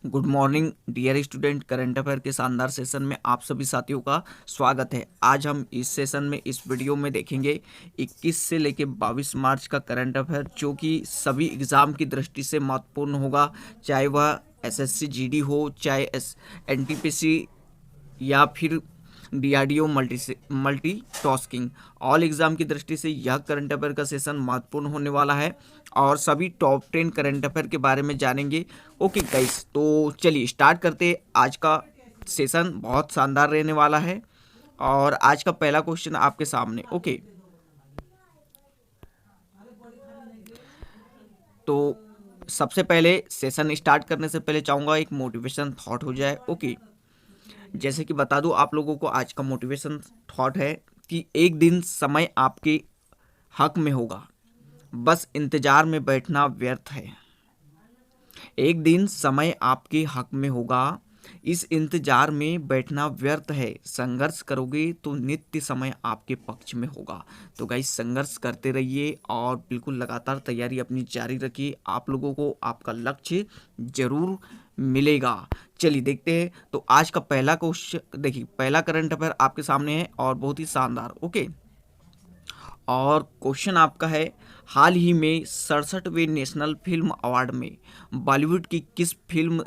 Good morning dear student. Current affair के शानदार session में आप सभी साथियों का स्वागत है। आज हम इस सेशन में इस वीडियो में देखेंगे 21 से लेकर 22 मार्च का करंट अफेयर, जो कि सभी एग्ज़ाम की दृष्टि से महत्वपूर्ण होगा, चाहे वह एसएससी जीडी हो, चाहे एनटीपीसी या फिर DRDO multi tasking. All exam की दृष्टि से यह करंट अफेयर का सेशन महत्वपूर्ण होने वाला है और सभी टॉप 10 करंट अफेयर के बारे में जानेंगे। ओके गाइस, तो चलिए स्टार्ट करते हैं। आज का सेशन बहुत शानदार रहने वाला है और आज का पहला क्वेश्चन आपके सामने। ओके, तो सबसे पहले सेशन स्टार्ट करने से पहले चाहूँगा एक मोटिवेशन थॉट हो जाए। ओके, जैसे कि बता दूं आप लोगों को, आज का मोटिवेशन थॉट है कि एक दिन समय आपके हक में होगा, बस इंतजार में बैठना व्यर्थ है। एक दिन समय आपके हक में होगा, इस इंतजार में बैठना व्यर्थ है। संघर्ष करोगे तो नित्य समय आपके पक्ष में होगा। तो गाइस, संघर्ष करते रहिए और बिल्कुल लगातार तैयारी अपनी जारी रखिए। आप लोगों को आपका लक्ष्य जरूर मिलेगा। चलिए देखते हैं। तो आज का पहला क्वेश्चन देखिए, पहला करंट अफेयर आपके सामने है और बहुत ही शानदार। ओके, और क्वेश्चन आपका है, हाल ही में 67वें नेशनल फिल्म अवार्ड में बॉलीवुड की किस फिल्म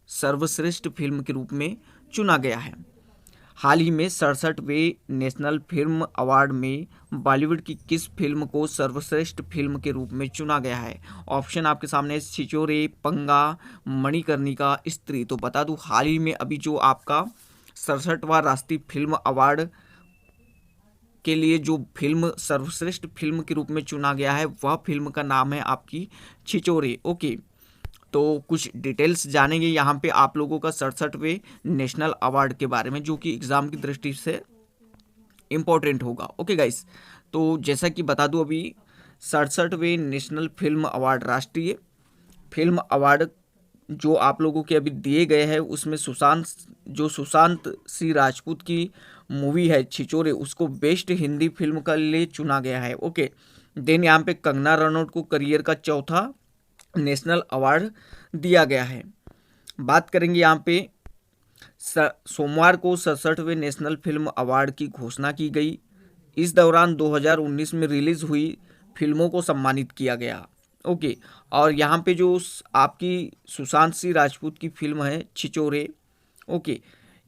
सर्वश्रेष्ठ फिल्म के रूप में चुना गया है? हाल ही में 67वें नेशनल फिल्म अवार्ड में बॉलीवुड की किस फिल्म को सर्वश्रेष्ठ फिल्म के रूप में चुना गया है? ऑप्शन आपके सामने, छिछोरे, पंगा, मणिकर्णिका, स्त्री। तो बता दूं, हाल ही में अभी जो आपका 67वां राष्ट्रीय फिल्म अवार्ड के लिए जो फिल्म सर्वश्रेष्ठ फिल्म के रूप में चुना गया है, वह फिल्म का नाम है आपकी छिछोरे। ओके, तो कुछ डिटेल्स जानेंगे यहाँ पे आप लोगों का 67वें नेशनल अवार्ड के बारे में, जो कि एग्जाम की दृष्टि से इम्पोर्टेंट होगा। ओके गाइस, तो जैसा कि बता दूं, अभी 67वें नेशनल फिल्म अवार्ड, राष्ट्रीय फिल्म अवार्ड जो आप लोगों के अभी दिए गए हैं, उसमें सुशांत सिंह राजपूत की मूवी है छिछोरे, उसको बेस्ट हिंदी फिल्म का लिए चुना गया है। ओके, देन यहाँ पे कंगना रनौत को करियर का चौथा नेशनल अवार्ड दिया गया है। बात करेंगे यहाँ पे, सोमवार को 67वें नेशनल फिल्म अवार्ड की घोषणा की गई। इस दौरान 2019 में रिलीज हुई फिल्मों को सम्मानित किया गया। ओके, और यहाँ पे जो आपकी सुशांत सिंह राजपूत की फिल्म है छिछोरे, ओके,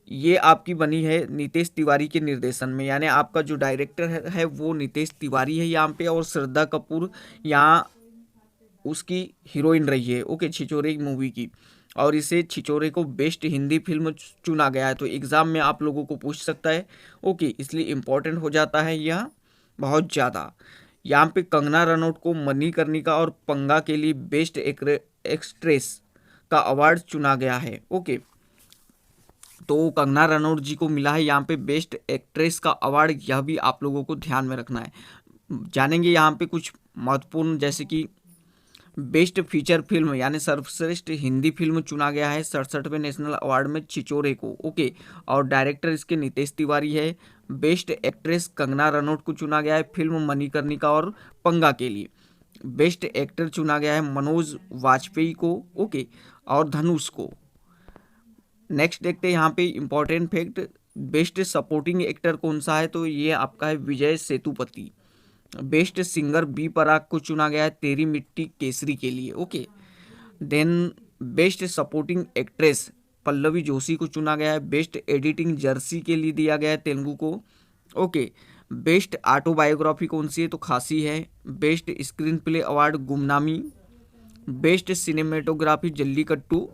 ये आपकी बनी है नितेश तिवारी के निर्देशन में, यानी आपका जो डायरेक्टर है वो नितेश तिवारी है यहाँ पे, और श्रद्धा कपूर यहाँ उसकी हीरोइन रही है। ओके, छिछोरे मूवी की, और इसे छिछोरे को बेस्ट हिंदी फिल्म चुना गया है। तो एग्जाम में आप लोगों को पूछ सकता है। ओके, इसलिए इम्पोर्टेंट हो जाता है यह बहुत ज़्यादा। यहाँ पे कंगना रनौत को मणिकर्णिका और पंगा के लिए बेस्ट एक्ट्रेस का अवार्ड चुना गया है। ओके, तो कंगना रनौत जी को मिला है यहाँ पे बेस्ट एक्ट्रेस का अवार्ड, यह भी आप लोगों को ध्यान में रखना है। जानेंगे यहाँ पे कुछ महत्वपूर्ण, जैसे कि बेस्ट फीचर फिल्म यानी सर्वश्रेष्ठ हिंदी फिल्म चुना गया है 67वें नेशनल अवार्ड में छिछोरे को। ओके, और डायरेक्टर इसके नितेश तिवारी है। बेस्ट एक्ट्रेस कंगना रनौत को चुना गया है फिल्म मणिकर्णिका और पंगा के लिए। बेस्ट एक्टर चुना गया है मनोज वाजपेयी को। ओके, और धनुष को। नेक्स्ट देखते हैं यहाँ पे important fact, best supporting actor कौन सा है? तो ये आपका है Vijay Sethupathi. Best singer B Praak को चुना गया है तेरी मिट्टी केसरी के लिए। Okay, then best supporting actress Pallavi Joshi को चुना गया है। बेस्ट एडिटिंग जर्सी के लिए दिया गया है तेलुगु को। ओके, बेस्ट ऑटोबायोग्राफी कौन सी है? तो खासी है। Best screen play award Gumnaami. Best cinematography Jallikattu.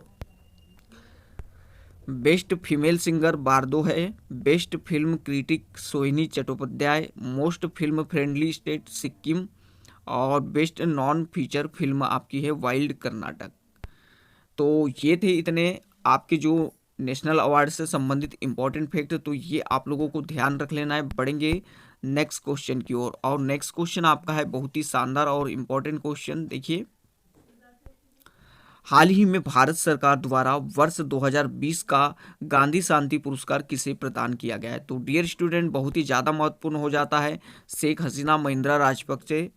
Best female singer Bardo है। Best film critic Sohini Chattopadhyay. Most film friendly state Sikkim. और बेस्ट नॉन फीचर फिल्म आपकी है वाइल्ड कर्नाटक। तो ये थे इतने आपके जो नेशनल अवार्ड से संबंधित इंपॉर्टेंट फैक्ट, तो ये आप लोगों को ध्यान रख लेना है। बढ़ेंगे नेक्स्ट क्वेश्चन की ओर, और नेक्स्ट क्वेश्चन आपका है बहुत ही शानदार और इम्पोर्टेंट क्वेश्चन। देखिए, हाल ही में भारत सरकार द्वारा वर्ष 2020 का गांधी शांति पुरस्कार किसे प्रदान किया गया है? तो डियर स्टूडेंट, बहुत ही ज़्यादा महत्वपूर्ण हो जाता है। शेख हसीना महिंद्रा राजपक्षे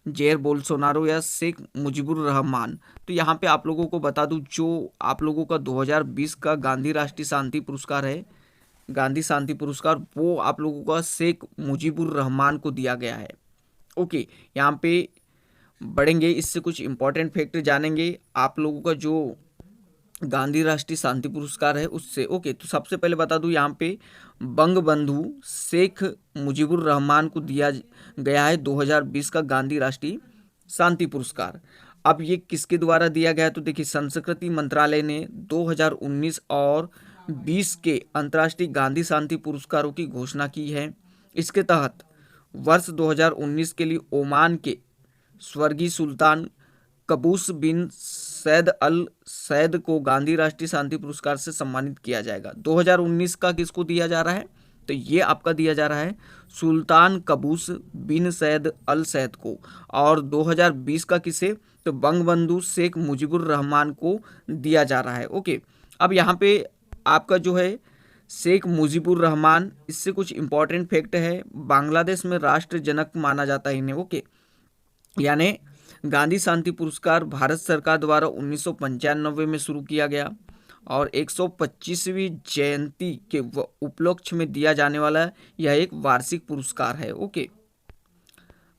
जेयर बोल्सोनारो या शेख मुजीबुर रहमान। तो यहाँ पे आप लोगों को बता दूं, जो आप लोगों का 2020 का गांधी राष्ट्रीय शांति पुरस्कार है, गांधी शांति पुरस्कार, वो आप लोगों का शेख मुजीबुर रहमान को दिया गया है। ओके, यहाँ पे बढ़ेंगे, इससे कुछ इंपॉर्टेंट फैक्ट जानेंगे आप लोगों का जो गांधी राष्ट्रीय शांति पुरस्कार है उससे। ओके, तो सबसे पहले बता दूं, यहाँ पे बंग बंधु शेख मुजीबुर रहमान को दिया गया है 2020 का गांधी राष्ट्रीय शांति पुरस्कार। अब ये किसके द्वारा दिया गया है, तो देखिए संस्कृति मंत्रालय ने 2019 और 20 के अंतर्राष्ट्रीय गांधी शांति पुरस्कारों की घोषणा की है। इसके तहत वर्ष 2019 के लिए ओमान के स्वर्गीय सुल्तान कबूस बिन सैद अल सैद को गांधी राष्ट्रीय शांति पुरस्कार से सम्मानित किया जाएगा। 2019 का किसको दिया जा रहा है, तो ये आपका दिया जा रहा है सुल्तान कबूस बिन सैद अल सैद को, और 2020 का किसे, तो बंगबंधु शेख मुजीबुर रहमान को दिया जा रहा है। ओके, अब यहाँ पे आपका जो है शेख मुजीबुर रहमान, इससे कुछ इंपॉर्टेंट फैक्ट है, बांग्लादेश में राष्ट्र जनक माना जाता है इन्हें। ओके, यानी गांधी शांति पुरस्कार भारत सरकार द्वारा 1995 में शुरू किया गया और 125वीं जयंती के उपलक्ष्य में दिया जाने वाला यह एक वार्षिक पुरस्कार है। ओके,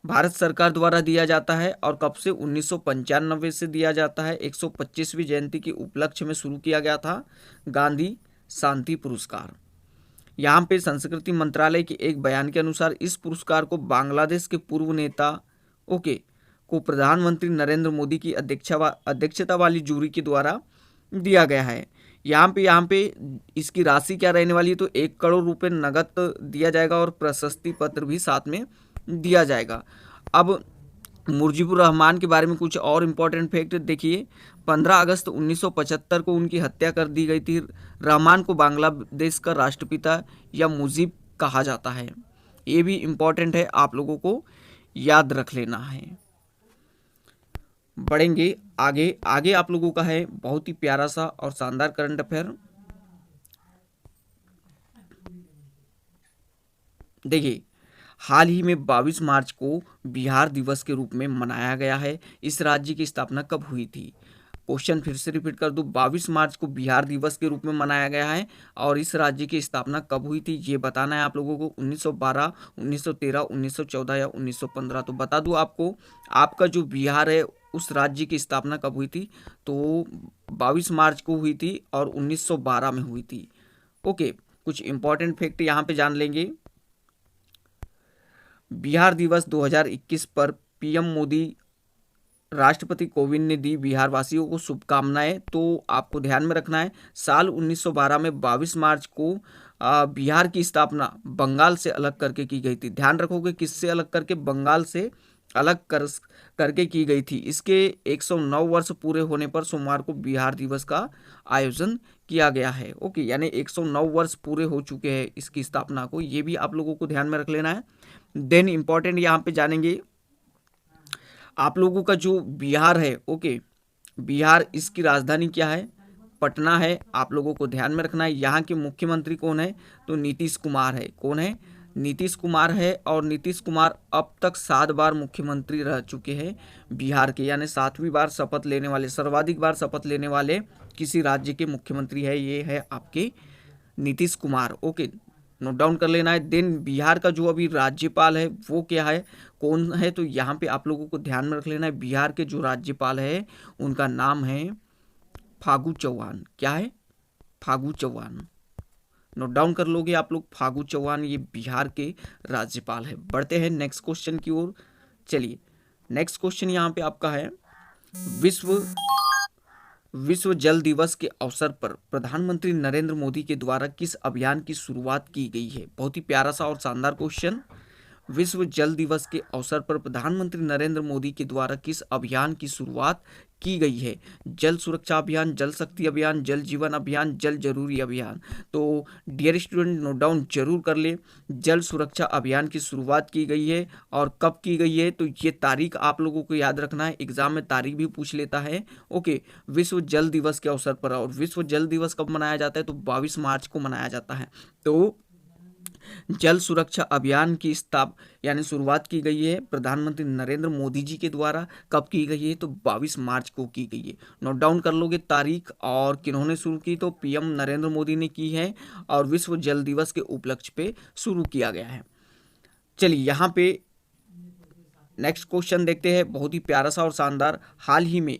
भारत सरकार द्वारा दिया जाता है और कब से, 1995 से दिया जाता है। 125वीं जयंती के उपलक्ष्य में शुरू किया गया था गांधी शांति पुरस्कार। यहाँ पे संस्कृति मंत्रालय के एक बयान के अनुसार इस पुरस्कार को बांग्लादेश के पूर्व नेता को प्रधानमंत्री नरेंद्र मोदी की अध्यक्षता वाली जूरी के द्वारा दिया गया है। यहाँ पे इसकी राशि क्या रहने वाली है, तो 1 करोड़ रुपए नगद दिया जाएगा और प्रशस्ति पत्र भी साथ में दिया जाएगा। अब मुजीबुर रहमान के बारे में कुछ और इम्पोर्टेंट फैक्ट देखिए, 15 अगस्त 1975 को उनकी हत्या कर दी गई थी। रहमान को बांग्लादेश का राष्ट्रपिता या मुजीब कहा जाता है, ये भी इम्पोर्टेंट है, आप लोगों को याद रख लेना है। बढ़ेंगे आगे, आगे आप लोगों का है बहुत ही प्यारा सा और शानदार करंट अफेयर। देखिए, हाल ही में 22 मार्च को बिहार दिवस के रूप में मनाया गया है। इस राज्य की स्थापना कब हुई थी, क्वेश्चन फिर से रिपीट कर दूं, 22 मार्च को बिहार दिवस के रूप में मनाया गया है और इस राज्य की स्थापना कब हुई थी, ये बताना है आप लोगों को। 1912, 1913, 1914 या 1915। तो बता दूं आपको, आपका जो बिहार है उस राज्य की स्थापना कब हुई थी, तो 22 मार्च को हुई थी और 1912 में हुई थी। ओके, कुछ इंपॉर्टेंट फैक्ट यहाँ पे जान लेंगे। बिहार दिवस 2021 पर पीएम मोदी, राष्ट्रपति कोविंद ने दी बिहार वासियों को शुभकामनाएं। तो आपको ध्यान में रखना है, साल 1912 में 22 मार्च को बिहार की स्थापना बंगाल से अलग करके की गई थी। ध्यान रखोगे, किससे अलग करके, बंगाल से अलग करके की गई थी। इसके 109 वर्ष पूरे होने पर सोमवार को बिहार दिवस का आयोजन किया गया है। ओके, यानी 109 वर्ष पूरे हो चुके हैं इसकी स्थापना को, ये भी आप लोगों को ध्यान में रख लेना है। देन इंपॉर्टेंट यहाँ पे जानेंगे आप लोगों का जो बिहार है। ओके, बिहार, इसकी राजधानी क्या है, पटना है, आप लोगों को ध्यान में रखना है। यहाँ के मुख्यमंत्री कौन है, तो नीतीश कुमार है। कौन है, नीतीश कुमार है, और नीतीश कुमार अब तक 7 बार मुख्यमंत्री रह चुके हैं बिहार के, यानी 7वीं बार शपथ लेने वाले, सर्वाधिक बार शपथ लेने वाले किसी राज्य के मुख्यमंत्री है, ये है आपके Nitish Kumar. Okay, note down कर लेना है। देन बिहार का जो अभी राज्यपाल है वो क्या है, कौन है, तो यहाँ पे आप लोगों को ध्यान में रख लेना है, बिहार के जो राज्यपाल है उनका नाम है फागू चौहान। क्या है, फागू चौहान। नोट डाउन कर लोगे आप लोग, फागू चौहान ये बिहार के राज्यपाल है। बढ़ते हैं नेक्स्ट क्वेश्चन की ओर। चलिए, नेक्स्ट क्वेश्चन यहाँ पे आपका है, विश्व जल दिवस के अवसर पर प्रधानमंत्री नरेंद्र मोदी के द्वारा किस अभियान की शुरुआत की गई है। बहुत ही प्यारा सा और शानदार क्वेश्चन। विश्व जल दिवस के अवसर पर प्रधानमंत्री नरेंद्र मोदी के द्वारा किस अभियान की शुरुआत की गई है। जल सुरक्षा अभियान, जल शक्ति अभियान, जल जीवन अभियान, जल जरूरी अभियान। तो डियर स्टूडेंट, नोट डाउन जरूर कर ले, जल सुरक्षा अभियान की शुरुआत की गई है और कब की गई है, तो ये तारीख आप लोगों को याद रखना है, एग्जाम में तारीख भी पूछ लेता है। ओके, विश्व जल दिवस के अवसर पर, और विश्व जल दिवस कब मनाया जाता है, तो 22 मार्च को मनाया जाता है। तो जल सुरक्षा अभियान की यानी शुरुआत की गई है प्रधानमंत्री नरेंद्र मोदी जी के द्वारा। कब की गई है? तो 22 मार्च को की गई है। नोट डाउन कर लोगे तारीख। और किन्होंने शुरू की? तो पीएम नरेंद्र मोदी ने की है और विश्व जल दिवस के उपलक्ष्य पे शुरू किया गया है। चलिए यहाँ पे नेक्स्ट क्वेश्चन देखते हैं, बहुत ही प्यारा सा और शानदार। हाल ही में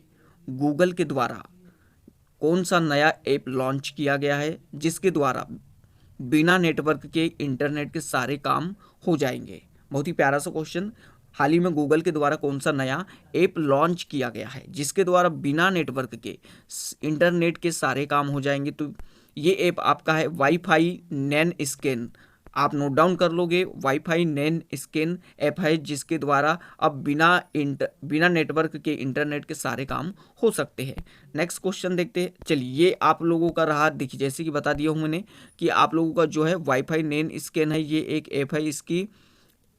गूगल के द्वारा कौन सा नया ऐप लॉन्च किया गया है जिसके द्वारा बिना नेटवर्क के इंटरनेट के सारे काम हो जाएंगे? बहुत ही प्यारा सा क्वेश्चन। हाल ही में गूगल के द्वारा कौन सा नया ऐप लॉन्च किया गया है जिसके द्वारा बिना नेटवर्क के इंटरनेट के सारे काम हो जाएंगे? तो ये ऐप आपका है वाईफाई नैन स्कैन। आप नोट डाउन कर लोगे, वाईफाई नैन स्कैन ऐप है जिसके द्वारा अब बिना नेटवर्क के इंटरनेट के सारे काम हो सकते हैं। नेक्स्ट क्वेश्चन देखते हैं। चलिए ये आप लोगों का रहा। देखिए जैसे कि बता दिया हूँ मैंने कि आप लोगों का जो है वाईफाई नैन स्कैन है, ये एक ऐप है। इसकी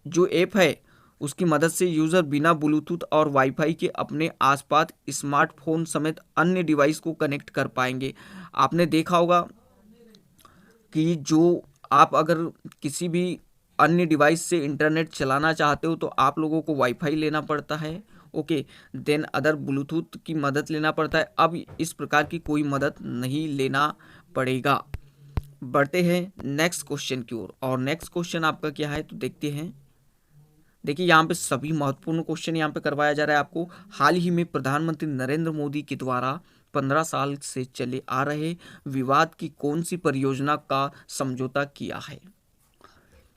जो ऐप है उसकी मदद से यूज़र बिना ब्लूटूथ और वाईफाई के अपने आसपास स्मार्टफोन समेत अन्य डिवाइस को कनेक्ट कर पाएंगे। आपने देखा होगा कि जो आप अगर किसी भी अन्य डिवाइस से इंटरनेट चलाना चाहते हो तो आप लोगों को वाईफाई लेना पड़ता है, ओके, देन अदर ब्लूटूथ की मदद लेना पड़ता है। अब इस प्रकार की कोई मदद नहीं लेना पड़ेगा। बढ़ते हैं नेक्स्ट क्वेश्चन की ओर। और नेक्स्ट क्वेश्चन आपका क्या है तो देखते हैं। देखिए यहाँ पे सभी महत्वपूर्ण क्वेश्चन यहाँ पे करवाया जा रहा है आपको। हाल ही में प्रधानमंत्री नरेंद्र मोदी के द्वारा 15 साल से चले आ रहे विवाद की कौन सी परियोजना का समझौता किया है?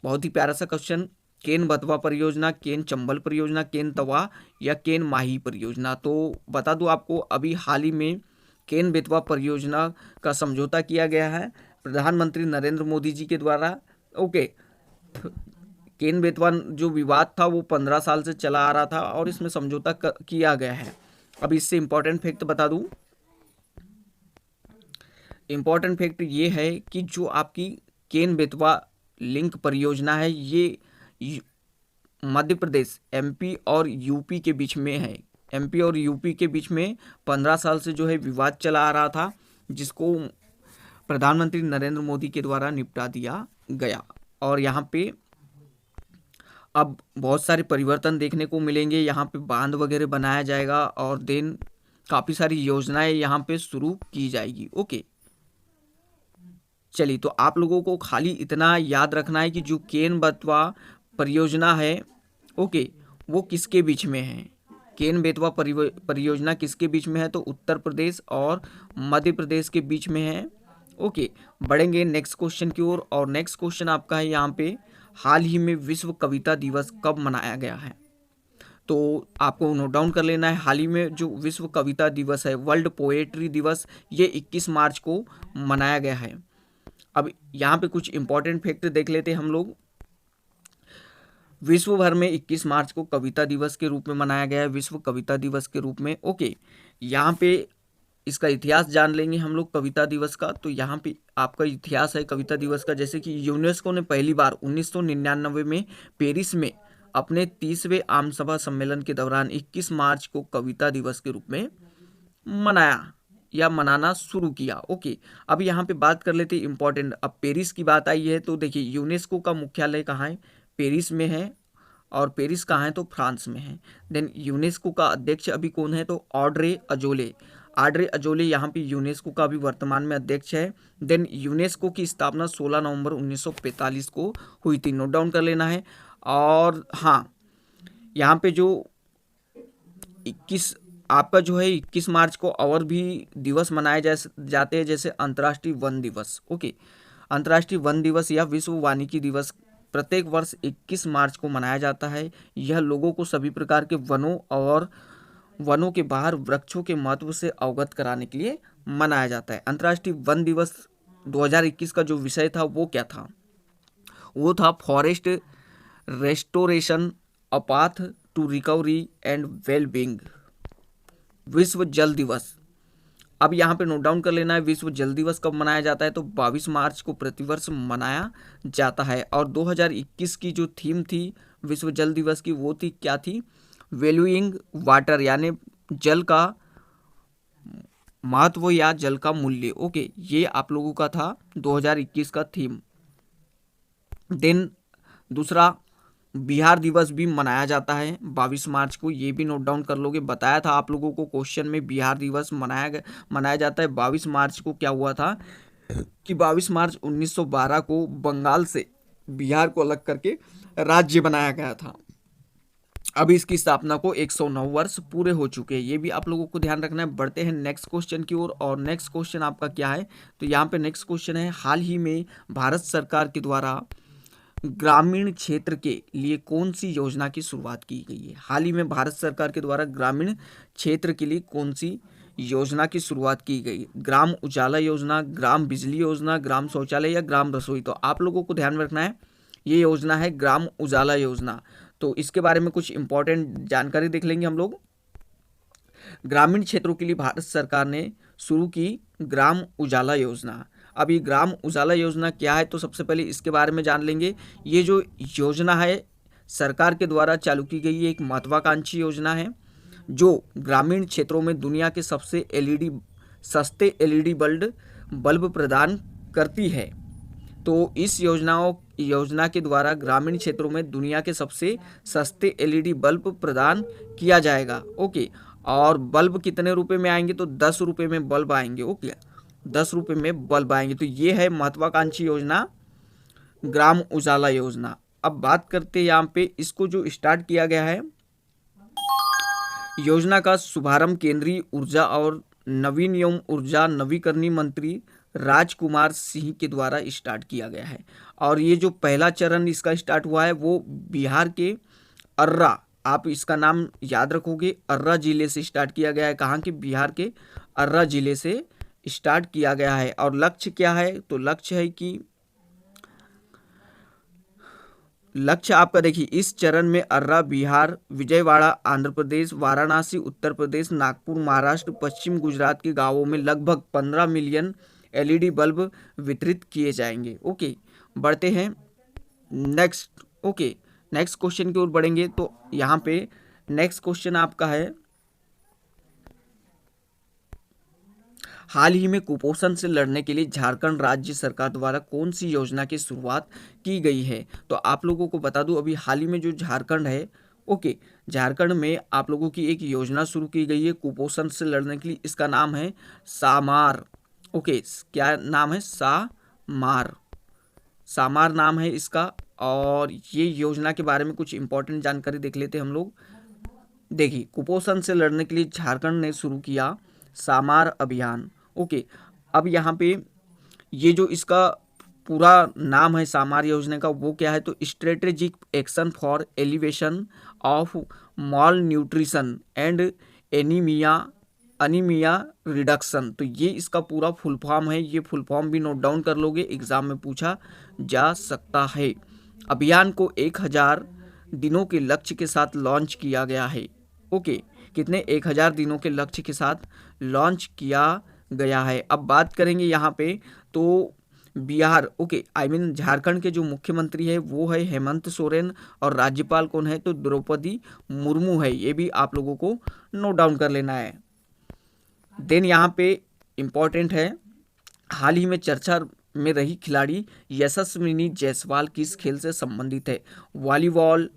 बहुत ही प्यारा सा क्वेश्चन। केन बेतवा परियोजना, केन चंबल परियोजना, केन तवा या केन माही परियोजना? तो बता दूं आपको, अभी हाल ही में केन बेतवा परियोजना का समझौता किया गया है प्रधानमंत्री नरेंद्र मोदी जी के द्वारा, ओके। केन बेतवा जो विवाद था वो 15 साल से चला आ रहा था और इसमें समझौता किया गया है। अब इससे इंपॉर्टेंट फैक्ट बता दूं। इंपॉर्टेंट फैक्ट ये है कि जो आपकी केन बेतवा लिंक परियोजना है ये मध्य प्रदेश, एमपी और यूपी के बीच में है। एमपी और यूपी के बीच में 15 साल से जो है विवाद चला आ रहा था, जिसको प्रधानमंत्री नरेंद्र मोदी के द्वारा निपटा दिया गया। और यहाँ पे अब बहुत सारे परिवर्तन देखने को मिलेंगे। यहाँ पे बांध वगैरह बनाया जाएगा और देन काफ़ी सारी योजनाएं यहाँ पे शुरू की जाएगी, ओके। चलिए तो आप लोगों को खाली इतना याद रखना है कि जो केन बेतवा परियोजना है, ओके, वो किसके बीच में है? केन बेतवा परियोजना किसके बीच में है? तो उत्तर प्रदेश और मध्य प्रदेश के बीच में है, ओके। बढ़ेंगे नेक्स्ट क्वेश्चन की ओर। और नेक्स्ट क्वेश्चन आपका है यहाँ पे, हाल ही में विश्व कविता दिवस कब मनाया गया है? तो आपको नोट डाउन कर लेना है। हाल ही में जो विश्व कविता दिवस है, वर्ल्ड पोएट्री दिवस, ये 21 मार्च को मनाया गया है। अब यहाँ पे कुछ इंपॉर्टेंट फैक्ट देख लेते हैं हम लोग। विश्व भर में 21 मार्च को कविता दिवस के रूप में मनाया गया है, विश्व कविता दिवस के रूप में, ओके। यहाँ पे इसका इतिहास जान लेंगे हम लोग कविता दिवस का। तो यहाँ पे आपका इतिहास है कविता दिवस का। जैसे कि यूनेस्को ने पहली बार 1999 में पेरिस में अपने 30वें आम सभा सम्मेलन के दौरान 21 मार्च को कविता दिवस के रूप में मनाया या मनाना शुरू किया, ओके। अब यहाँ पे बात कर लेते हैं इंपॉर्टेंट। अब पेरिस की बात आई है तो देखिए यूनेस्को का मुख्यालय कहाँ है? पेरिस में है। और पेरिस कहाँ है? तो फ्रांस में है। देन यूनेस्को का अध्यक्ष अभी कौन है? तो ऑड्रे अजोले। ऑड्रे अजोले यहाँ पे यूनेस्को का अभी वर्तमान में अध्यक्ष है। देन यूनेस्को की स्थापना 16 नवंबर 1945 को हुई थी, नोट डाउन कर लेना है। और हाँ, यहाँ पे जो 21 आपका जो है 21 मार्च को और भी दिवस मनाए जाते हैं, जैसे अंतर्राष्ट्रीय वन दिवस, ओके। अंतर्राष्ट्रीय वन दिवस या विश्व वानिकी दिवस प्रत्येक वर्ष 21 मार्च को मनाया जाता है। यह लोगों को सभी प्रकार के वनों और वनों के बाहर वृक्षों के महत्व से अवगत कराने के लिए मनाया जाता है। अंतर्राष्ट्रीय वन दिवस 2021 का जो विषय था वो क्या था? वो था forest restoration, a path to recovery and wellbeing. विश्व जल दिवस, अब यहाँ पे नोट डाउन कर लेना है। विश्व जल दिवस कब मनाया जाता है? तो 22 मार्च को प्रतिवर्ष मनाया जाता है। और 2021 की जो थीम थी विश्व जल दिवस की, वो थी क्या थी? वैल्यूइंग वाटर, यानी जल का महत्व या जल का मूल्य, ओके। ये आप लोगों का था 2021 का थीम। देन दूसरा बिहार दिवस भी मनाया जाता है 22 मार्च को, ये भी नोट डाउन कर लोगे। बताया था आप लोगों को क्वेश्चन में, बिहार दिवस मनाया जाता है 22 मार्च को। क्या हुआ था कि 22 मार्च 1912 को बंगाल से बिहार को अलग करके राज्य बनाया गया था। अभी इसकी स्थापना को 109 वर्ष पूरे हो चुके हैं, ये भी आप लोगों को ध्यान रखना है। बढ़ते हैं नेक्स्ट क्वेश्चन की ओर, और नेक्स्ट क्वेश्चन आपका क्या है, तो यहाँ पे नेक्स्ट क्वेश्चन है, हाल ही में भारत सरकार के द्वारा ग्रामीण क्षेत्र के लिए कौन सी योजना की शुरुआत की गई है। हाल ही में भारत सरकार के द्वारा ग्रामीण क्षेत्र के लिए कौन सी योजना की शुरुआत की गई। ग्राम उजाला योजना, ग्राम बिजली योजना, ग्राम शौचालय या ग्राम रसोई। तो आप लोगों को ध्यान में रखना है, ये योजना है ग्राम उजाला योजना। तो इसके बारे में कुछ इंपॉर्टेंट जानकारी देख लेंगे हम लोग। ग्रामीण क्षेत्रों के लिए भारत सरकार ने शुरू की ग्राम उजाला योजना। अब ये ग्राम उजाला योजना क्या है, तो सबसे पहले इसके बारे में जान लेंगे। ये जो योजना है सरकार के द्वारा चालू की गई एक महत्वाकांक्षी योजना है, जो ग्रामीण क्षेत्रों में दुनिया के सबसे सस्ते एलईडी बल्ब प्रदान करती है। तो इस योजना के द्वारा ग्रामीण क्षेत्रों में दुनिया के सबसे सस्ते एलईडी बल्ब प्रदान किया जाएगा। ओके, और बल्ब कितने रुपए में आएंगे, तो 10 रुपये में बल्ब आएंगे। ओके, 10 रुपये में बल्ब आएंगे। तो ये है महत्वाकांक्षी योजना ग्राम उजाला योजना। अब बात करते हैं यहाँ पे, इसको जो स्टार्ट किया गया है, योजना का शुभारंभ केंद्रीय ऊर्जा और नवीन एवं ऊर्जा नवीकरणीय मंत्री राजकुमार सिंह के द्वारा स्टार्ट किया गया है। और ये जो पहला चरण इसका स्टार्ट हुआ है वो बिहार के अर्रा, आप इसका नाम याद रखोगे, अर्रा जिले से स्टार्ट किया गया है। कहाँ के, बिहार के अर्रा जिले से स्टार्ट किया गया है। और लक्ष्य क्या है, तो लक्ष्य है कि लक्ष्य आपका देखिए, इस चरण में अर्रा बिहार, विजयवाड़ा आंध्र प्रदेश, वाराणसी उत्तर प्रदेश, नागपुर महाराष्ट्र, पश्चिम गुजरात के गांवों में लगभग 15 मिलियन एलईडी बल्ब वितरित किए जाएंगे। ओके, बढ़ते हैं नेक्स्ट। ओके, नेक्स्ट क्वेश्चन की ओर बढ़ेंगे। तो यहाँ पे नेक्स्ट क्वेश्चन आपका है, हाल ही में कुपोषण से लड़ने के लिए झारखंड राज्य सरकार द्वारा कौन सी योजना की शुरुआत की गई है। तो आप लोगों को बता दूं, अभी हाल ही में जो झारखंड है, ओके, झारखंड में आप लोगों की एक योजना शुरू की गई है कुपोषण से लड़ने के लिए। इसका नाम है सामार। ओके, क्या नाम है, सामार नाम है इसका। और ये योजना के बारे में कुछ इंपॉर्टेंट जानकारी देख लेते हैं हम लोग। देखिए, कुपोषण से लड़ने के लिए झारखंड ने शुरू किया सामार अभियान। ओके, अब यहाँ पे ये जो इसका पूरा नाम है सामार योजना का, वो क्या है, तो strategic action for elevation of mall nutrition and anaemia reduction. तो ये इसका पूरा फुल फॉर्म है, ये फुल फॉर्म भी नोट डाउन कर लोगे, एग्जाम में पूछा जा सकता है। अभियान को 1000 दिनों के लक्ष्य के साथ लॉन्च किया गया है। ओके, कितने, 1000 दिनों के लक्ष्य के साथ लॉन्च किया गया है। अब बात करेंगे यहाँ पे, तो बिहार, ओके, झारखंड के जो मुख्यमंत्री है वो है हेमंत सोरेन, और राज्यपाल कौन है, तो द्रौपदी मुर्मू है। ये भी आप लोगों को नोट डाउन कर लेना है। देन यहाँ पे इंपॉर्टेंट है, हाल ही में चर्चा में रही खिलाड़ी यशस्विनी जायसवाल किस खेल से संबंधित है। वॉलीबॉल,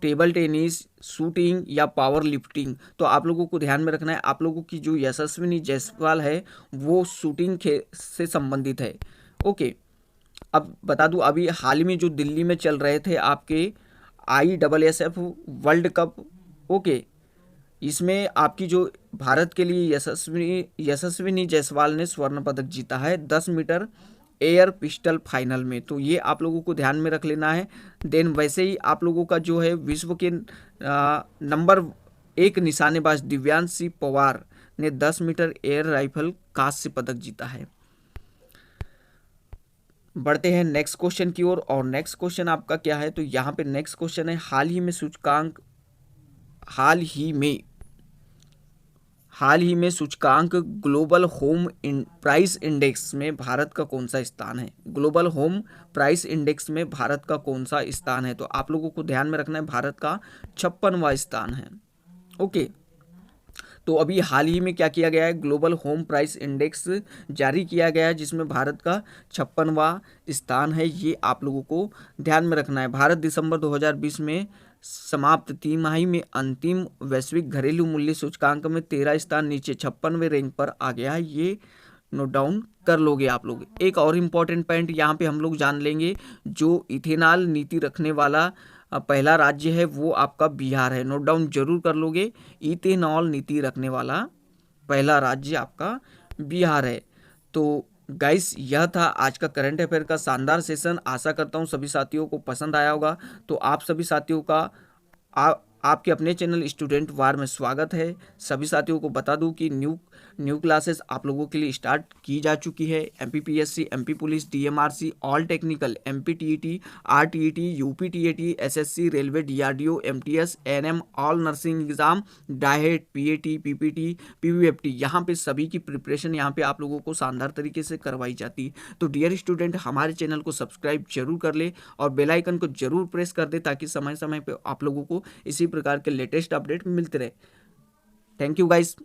टेबल टेनिस, शूटिंग या पावर लिफ्टिंग। तो आप लोगों को ध्यान में रखना है, आप लोगों की जो यशस्विनी जायसवाल है वो शूटिंग से संबंधित है। ओके, अब बता दूं, अभी हाल में जो दिल्ली में चल रहे थे आपके ISSF वर्ल्ड कप, ओके, इसमें आपकी जो भारत के लिए यशस्विनी जायसवाल ने स्वर्ण पदक जीता है 10 मीटर एयर पिस्टल फाइनल में। तो ये आप लोगों को ध्यान में रख लेना है। देन वैसे ही आप लोगों का जो है विश्व के नंबर 1 निशानेबाज दिव्यांशी पवार ने 10 मीटर एयर राइफल कांस्य पदक जीता है। बढ़ते हैं नेक्स्ट क्वेश्चन की ओर, और नेक्स्ट क्वेश्चन आपका क्या है, तो यहाँ पे नेक्स्ट क्वेश्चन है, हाल ही में सूचकांक ग्लोबल होम प्राइस इंडेक्स में भारत का कौन सा स्थान है। ग्लोबल होम प्राइस इंडेक्स में भारत का कौन सा स्थान है, तो आप लोगों को ध्यान में रखना है, भारत का 56वां स्थान है। ओके, तो अभी हाल ही में क्या किया गया है, ग्लोबल होम प्राइस इंडेक्स जारी किया गया है, जिसमें भारत का 56वां स्थान है। ये आप लोगों को ध्यान में रखना है। भारत दिसंबर 2020 में समाप्त तिमाही में अंतिम वैश्विक घरेलू मूल्य सूचकांक में 13 स्थान नीचे 56वें रैंक पर आ गया है। ये नोट डाउन कर लोगे आप लोग। एक और इम्पॉर्टेंट पॉइंट यहाँ पे हम लोग जान लेंगे, जो इथेनॉल नीति रखने वाला पहला राज्य है वो आपका बिहार है। नोट डाउन जरूर कर लोगे, इथेनॉल नीति रखने वाला पहला राज्य आपका बिहार है। तो गाइस, यह था आज का करंट अफेयर का शानदार सेशन। आशा करता हूँ सभी साथियों को पसंद आया होगा। तो आप सभी साथियों का आपके अपने चैनल स्टूडेंट वार में स्वागत है। सभी साथियों को बता दूं कि न्यू क्लासेस आप लोगों के लिए स्टार्ट की जा चुकी है। MPPSC, MP police, DMRC, all technical, MPTET, RTET, UPTAT, SSC, railway, DRDO, MTS, ANM, all nursing exam, DIET, PAT, PPT, PVFT, यहाँ पे सभी की प्रिपरेशन यहाँ पे आप लोगों को शानदार तरीके से करवाई जाती है। तो डियर स्टूडेंट, हमारे चैनल को सब्सक्राइब जरूर कर ले और बेल आइकन को जरूर प्रेस कर दे, ताकि समय समय पे आप लोगों को इसी प्रकार के लेटेस्ट अपडेट मिलते रहे। Thank you guys.